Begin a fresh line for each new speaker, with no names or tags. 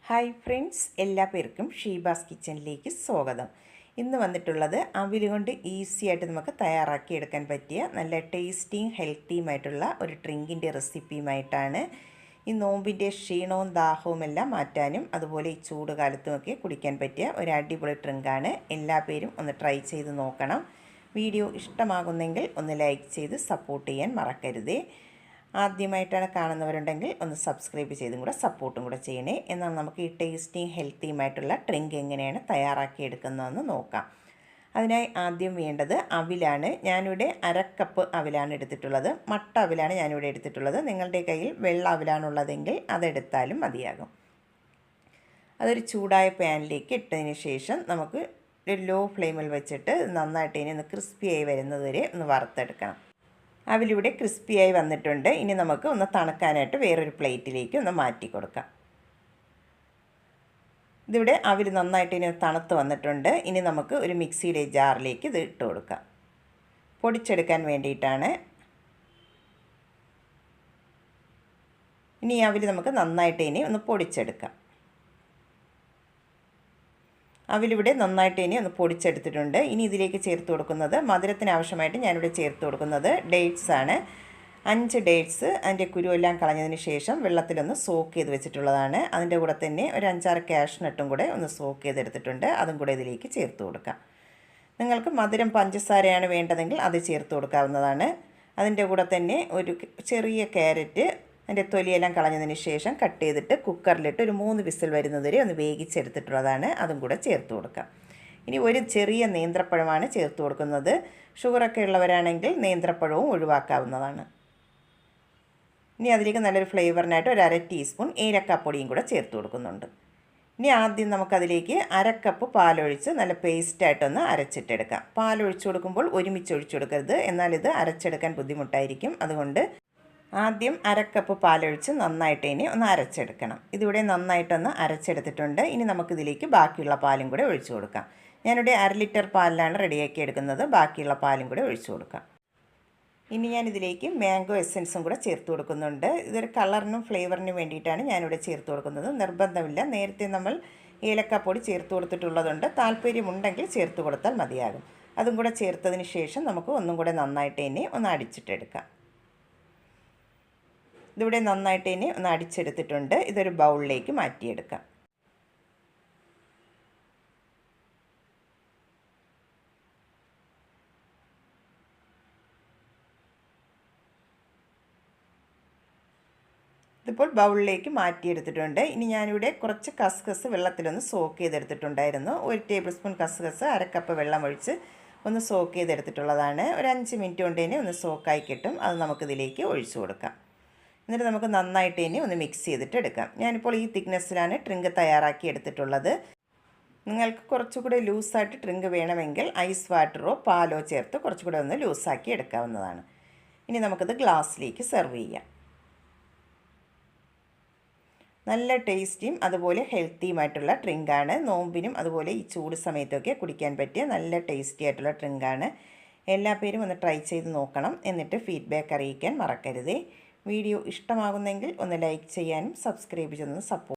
Hi friends, എല്ലാ പേർക്കും ഷീബാസ് കിച്ചണിലേക്ക് സ്വാഗതം. ഇന്ന് വന്നിട്ടുള്ളത് അവിൽ കൊണ്ട് ഈസി ആയിട്ട് നമുക്ക് തയ്യാറാക്കിയെടുക്കാൻ പറ്റിയ നല്ല ടേസ്റ്റിയും ഹെൽത്തിയുമായിട്ടുള്ള ഒരു ഡ്രിങ്കിൻ്റെ റെസിപ്പിയുമായിട്ടാണ്. ഈ നോമ്പിൻ്റെ ക്ഷീണവും ദാഹവും എല്ലാം മാറ്റാനും അതുപോലെ ഈ ചൂട് കാലത്തുമൊക്കെ കുടിക്കാൻ പറ്റിയ ഒരു അടിപൊളി ഡ്രിങ്കാണ്. എല്ലാ പേരും ഒന്ന് ട്രൈ ചെയ്ത് നോക്കണം. വീഡിയോ ഇഷ്ടമാകുന്നെങ്കിൽ ഒന്ന് ലൈക്ക് ചെയ്ത് സപ്പോർട്ട് ചെയ്യാൻ മറക്കരുതേ. ആദ്യമായിട്ടാണ് കാണുന്നവരുണ്ടെങ്കിൽ ഒന്ന് സബ്സ്ക്രൈബ് ചെയ്തും കൂടെ സപ്പോർട്ടും കൂടെ ചെയ്യണേ. എന്നാൽ നമുക്ക് ഈ ടേസ്റ്റിയും ഹെൽത്തിയുമായിട്ടുള്ള ഡ്രിങ്ക് എങ്ങനെയാണ് തയ്യാറാക്കിയെടുക്കുന്നതെന്ന് നോക്കാം. അതിനായി ആദ്യം വേണ്ടത് അവിലാണ്. ഞാനിവിടെ അരക്കപ്പ് അവിലാണ് എടുത്തിട്ടുള്ളത്. മട്ട അവിലാണ് ഞാനിവിടെ എടുത്തിട്ടുള്ളത്. നിങ്ങളുടെ കയ്യിൽ വെള്ള അവിലാണുള്ളതെങ്കിൽ അതെടുത്താലും മതിയാകും. അതൊരു ചൂടായ പാനിലേക്ക് ഇട്ടതിന് ശേഷം നമുക്ക് ഒരു ലോ ഫ്ലെയിമിൽ വെച്ചിട്ട് നന്നായിട്ട് ഇനി ഒന്ന് ക്രിസ്പിയായി വരുന്നത് വരെ ഒന്ന് വറുത്തെടുക്കണം. അവിലിവിടെ ക്രിസ്പിയായി വന്നിട്ടുണ്ട്. ഇനി നമുക്ക് ഒന്ന് തണുക്കാനായിട്ട് വേറൊരു പ്ലേറ്റിലേക്ക് ഒന്ന് മാറ്റി കൊടുക്കാം. ഇതിവിടെ അവിൽ നന്നായിട്ട് ഇനി തണുത്ത് വന്നിട്ടുണ്ട്. ഇനി നമുക്ക് ഒരു മിക്സിയുടെ ജാറിലേക്ക് ഇത് ഇട്ട് കൊടുക്കാം. പൊടിച്ചെടുക്കാൻ വേണ്ടിയിട്ടാണ്. ഇനി ഈ അവിൽ നമുക്ക് നന്നായിട്ട് ഇനി ഒന്ന് പൊടിച്ചെടുക്കാം. അവിലിവിടെ നന്നായിട്ട് ഇനി ഒന്ന് പൊടിച്ചെടുത്തിട്ടുണ്ട്. ഇനി ഇതിലേക്ക് ചേർത്ത് കൊടുക്കുന്നത് മധുരത്തിന് ആവശ്യമായിട്ട് ഞാനിവിടെ ചേർത്ത് കൊടുക്കുന്നത് ഡേറ്റ്സ് ആണ്. 5 ഡേറ്റ്സ് അതിൻ്റെ കുരുവെല്ലാം കളഞ്ഞതിന് ശേഷം വെള്ളത്തിലൊന്ന് സോക്ക് ചെയ്ത് വെച്ചിട്ടുള്ളതാണ്. അതിൻ്റെ കൂടെ തന്നെ ഒരു 5-6 കാഷ്നട്ടും കൂടെ ഒന്ന് സോക്ക് ചെയ്തെടുത്തിട്ടുണ്ട്. അതും കൂടെ ഇതിലേക്ക് ചേർത്ത് കൊടുക്കാം. നിങ്ങൾക്ക് മധുരം പഞ്ചസാരയാണ് വേണ്ടതെങ്കിൽ അത് ചേർത്ത് കൊടുക്കാവുന്നതാണ്. അതിൻ്റെ കൂടെ തന്നെ ഒരു ചെറിയ ക്യാരറ്റ് അതിൻ്റെ തൊലിയെല്ലാം കളഞ്ഞതിന് ശേഷം കട്ട് ചെയ്തിട്ട് കുക്കറിലിട്ട് ഒരു 3 വിസിൽ വരുന്നതുവരെ ഒന്ന് വേവിച്ചെടുത്തിട്ടുള്ളതാണ്. അതും കൂടെ ചേർത്ത് കൊടുക്കാം. ഇനി ഒരു ചെറിയ നേന്ത്രപ്പഴമാണ് ചേർത്ത് കൊടുക്കുന്നത്. ഷുഗറൊക്കെ ഉള്ളവരാണെങ്കിൽ നേന്ത്രപ്പഴവും ഒഴിവാക്കാവുന്നതാണ്. ഇനി അതിലേക്ക് നല്ലൊരു ഫ്ലേവറിനായിട്ട് ഒരു 1/2 ടീസ്പൂൺ ഏലക്കാപ്പൊടിയും കൂടെ ചേർത്ത് കൊടുക്കുന്നുണ്ട്. ഇനി ആദ്യം നമുക്കതിലേക്ക് 1/2 കപ്പ് പാലൊഴിച്ച് നല്ല പേസ്റ്റായിട്ടൊന്ന് അരച്ചിട്ടെടുക്കാം. പാലൊഴിച്ച് കൊടുക്കുമ്പോൾ ഒരുമിച്ച് ഒഴിച്ചു കൊടുക്കരുത്, എന്നാൽ ഇത് അരച്ചെടുക്കാൻ ബുദ്ധിമുട്ടായിരിക്കും. അതുകൊണ്ട് ആദ്യം 1/2 കപ്പ് പാലൊഴിച്ച് നന്നായിട്ട് ഇനി ഒന്ന് അരച്ചെടുക്കണം. ഇതിവിടെ നന്നായിട്ടൊന്ന് അരച്ചെടുത്തിട്ടുണ്ട്. ഇനി നമുക്കിതിലേക്ക് ബാക്കിയുള്ള പാലും കൂടെ ഒഴിച്ചു കൊടുക്കാം. ഞാനിവിടെ 1/2 ലിറ്റർ പാലിലാണ് റെഡിയാക്കി എടുക്കുന്നത്. ബാക്കിയുള്ള പാലും കൂടെ ഒഴിച്ചു കൊടുക്കാം. ഇനി ഞാനിതിലേക്ക് മാംഗോ എസൻസും കൂടെ ചേർത്ത് കൊടുക്കുന്നുണ്ട്. ഇതൊരു കളറിനും ഫ്ലേവറിനും വേണ്ടിയിട്ടാണ് ഞാനിവിടെ ചേർത്ത് കൊടുക്കുന്നത്. നിർബന്ധമില്ല. നേരത്തെ നമ്മൾ ഏലക്കാപ്പൊടി ചേർത്ത് കൊടുത്തിട്ടുള്ളതുണ്ട്. താല്പര്യമുണ്ടെങ്കിൽ ചേർത്ത് കൊടുത്താൽ മതിയാകും. അതും കൂടെ ചേർത്തതിന് ശേഷം നമുക്ക് ഒന്നും കൂടെ നന്നായിട്ട് ഇനി ഒന്ന് അടിച്ചിട്ടെടുക്കാം. ഇതിവിടെ നന്നായിട്ട് ഇനി ഒന്ന് അടിച്ചെടുത്തിട്ടുണ്ട്. ഇതൊരു ബൗളിലേക്ക് മാറ്റിയെടുക്കാം. ഇതിപ്പോൾ ബൗളിലേക്ക് മാറ്റിയെടുത്തിട്ടുണ്ട്. ഇനി ഞാനിവിടെ കുറച്ച് കസ്കസ് വെള്ളത്തിലൊന്ന് സോക്ക് ചെയ്തെടുത്തിട്ടുണ്ടായിരുന്നു. 1 ടേബിൾ സ്പൂൺ കസ്കസ് 1/2 കപ്പ് വെള്ളം ഒഴിച്ച് ഒന്ന് സോക്ക് ചെയ്തെടുത്തിട്ടുള്ളതാണ്. ഒരു 5 മിനിറ്റ് കൊണ്ട് ഇനി ഒന്ന് സോക്കായി കിട്ടും. അത് നമുക്കിതിലേക്ക് ഒഴിച്ചു കൊടുക്കാം. എന്നിട്ട് നമുക്ക് നന്നായിട്ട് ഇനി ഒന്ന് മിക്സ് ചെയ്തിട്ട് എടുക്കാം. ഞാനിപ്പോൾ ഈ തിക്നെസ്സിലാണ് ഡ്രിങ്ക് തയ്യാറാക്കി എടുത്തിട്ടുള്ളത്. നിങ്ങൾക്ക് കുറച്ചുകൂടെ ലൂസായിട്ട് ഡ്രിങ്ക് വേണമെങ്കിൽ ഐസ് വാട്ടറോ പാലോ ചേർത്ത് കുറച്ചുകൂടെ ഒന്ന് ലൂസാക്കി എടുക്കാവുന്നതാണ്. ഇനി നമുക്കത് ഗ്ലാസ്സിലേക്ക് സെർവ് ചെയ്യാം. നല്ല ടേസ്റ്റിയും അതുപോലെ ഹെൽത്തിയുമായിട്ടുള്ള ഡ്രിങ്കാണ്. നോമ്പിനും അതുപോലെ ഈ ചൂട് സമയത്തൊക്കെ കുടിക്കാൻ പറ്റിയ നല്ല ടേസ്റ്റി ആയിട്ടുള്ള ഡ്രിങ്കാണ്. എല്ലാ പേരും ഒന്ന് ട്രൈ ചെയ്ത് നോക്കണം. എന്നിട്ട് ഫീഡ്ബാക്ക് അറിയിക്കാൻ മറക്കരുതേ. വീഡിയോ ഇഷ്ടമാകുന്നെങ്കിൽ ഒന്ന് ലൈക്ക് ചെയ്യാനും സബ്സ്ക്രൈബ് ചെയ്തൊന്ന് സപ്പോർട്ട്